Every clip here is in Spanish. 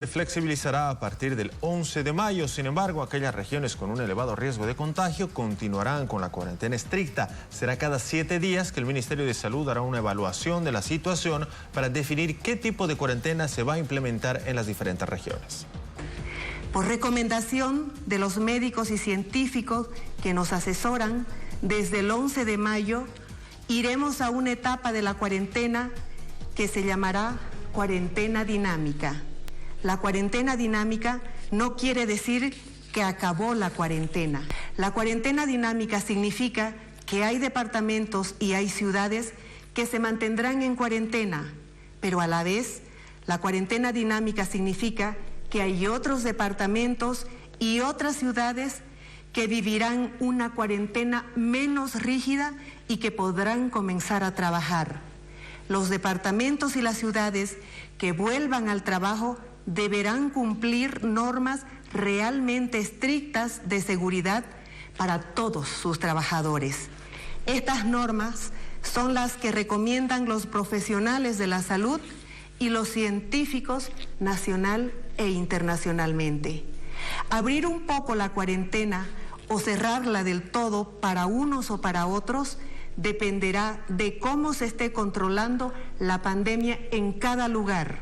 Se flexibilizará a partir del 11 de mayo, sin embargo, aquellas regiones con un elevado riesgo de contagio continuarán con la cuarentena estricta. Será cada 7 días que el Ministerio de Salud hará una evaluación de la situación para definir qué tipo de cuarentena se va a implementar en las diferentes regiones. Por recomendación de los médicos y científicos que nos asesoran, desde el 11 de mayo iremos a una etapa de la cuarentena que se llamará cuarentena dinámica. La cuarentena dinámica no quiere decir que acabó la cuarentena. La cuarentena dinámica significa que hay departamentos y hay ciudades que se mantendrán en cuarentena, pero a la vez la cuarentena dinámica significa que hay otros departamentos y otras ciudades que vivirán una cuarentena menos rígida y que podrán comenzar a trabajar. Los departamentos y las ciudades que vuelvan al trabajo deberán cumplir normas realmente estrictas de seguridad para todos sus trabajadores. Estas normas son las que recomiendan los profesionales de la salud y los científicos nacional e internacionalmente. Abrir un poco la cuarentena o cerrarla del todo para unos o para otros dependerá de cómo se esté controlando la pandemia en cada lugar.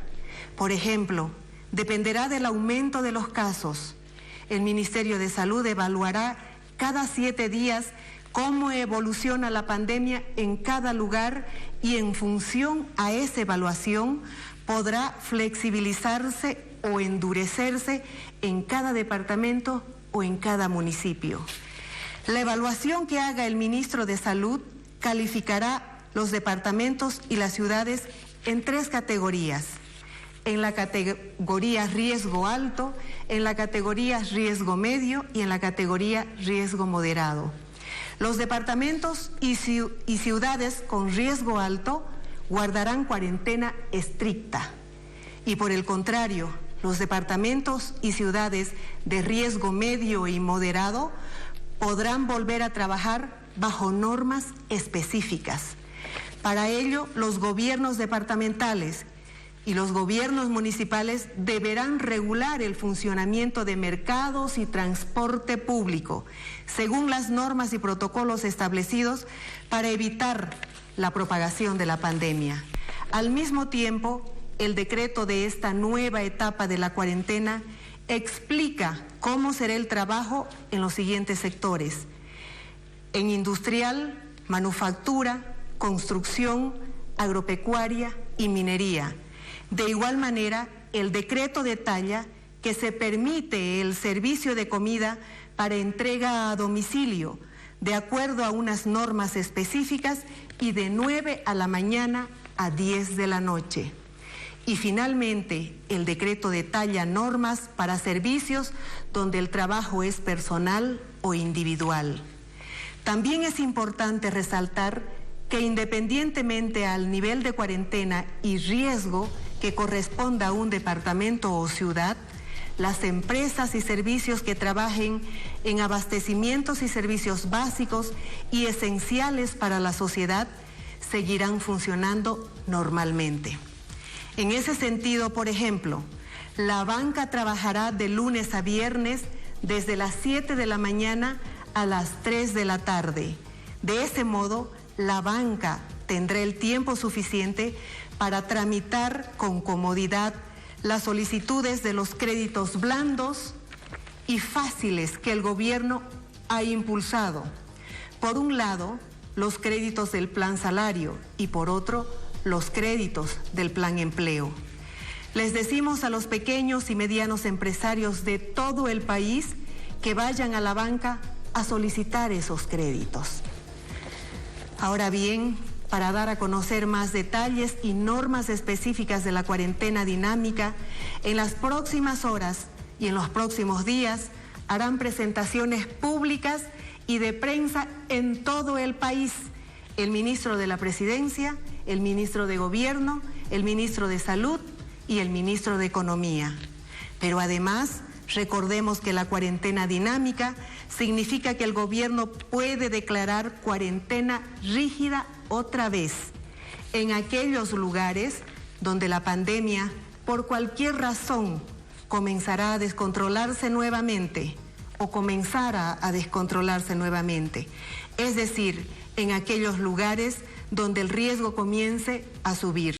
Por ejemplo, dependerá del aumento de los casos. El Ministerio de Salud evaluará cada 7 días cómo evoluciona la pandemia en cada lugar y en función a esa evaluación podrá flexibilizarse o endurecerse en cada departamento o en cada municipio. La evaluación que haga el ministro de Salud calificará los departamentos y las ciudades en 3 categorías. En la categoría riesgo alto, en la categoría riesgo medio y en la categoría riesgo moderado. Los departamentos y ciudades con riesgo alto guardarán cuarentena estricta y por el contrario, los departamentos y ciudades de riesgo medio y moderado podrán volver a trabajar bajo normas específicas. Para ello, los gobiernos departamentales y los gobiernos municipales deberán regular el funcionamiento de mercados y transporte público, según las normas y protocolos establecidos para evitar la propagación de la pandemia. Al mismo tiempo, el decreto de esta nueva etapa de la cuarentena explica cómo será el trabajo en los siguientes sectores: en industrial, manufactura, construcción, agropecuaria y minería. De igual manera, el decreto detalla que se permite el servicio de comida para entrega a domicilio, de acuerdo a unas normas específicas y de 9 a la mañana a 10 de la noche. Y finalmente, el decreto detalla normas para servicios donde el trabajo es personal o individual. También es importante resaltar que independientemente al nivel de cuarentena y riesgo que corresponda a un departamento o ciudad, las empresas y servicios que trabajen en abastecimientos y servicios básicos y esenciales para la sociedad seguirán funcionando normalmente. En ese sentido, por ejemplo, la banca trabajará de lunes a viernes desde las 7 de la mañana a las 3 de la tarde. De ese modo, la banca tendrá el tiempo suficiente para tramitar con comodidad las solicitudes de los créditos blandos y fáciles que el gobierno ha impulsado. Por un lado, los créditos del plan salario y por otro, los créditos del plan empleo. Les decimos a los pequeños y medianos empresarios de todo el país que vayan a la banca a solicitar esos créditos. Ahora bien, para dar a conocer más detalles y normas específicas de la cuarentena dinámica, en las próximas horas y en los próximos días harán presentaciones públicas y de prensa en todo el país el ministro de la Presidencia, el ministro de Gobierno, el ministro de Salud y el ministro de Economía. Pero además, recordemos que la cuarentena dinámica significa que el gobierno puede declarar cuarentena rígida otra vez en aquellos lugares donde la pandemia, por cualquier razón, comenzará a descontrolarse nuevamente o comenzara a descontrolarse nuevamente. Es decir, en aquellos lugares donde el riesgo comience a subir.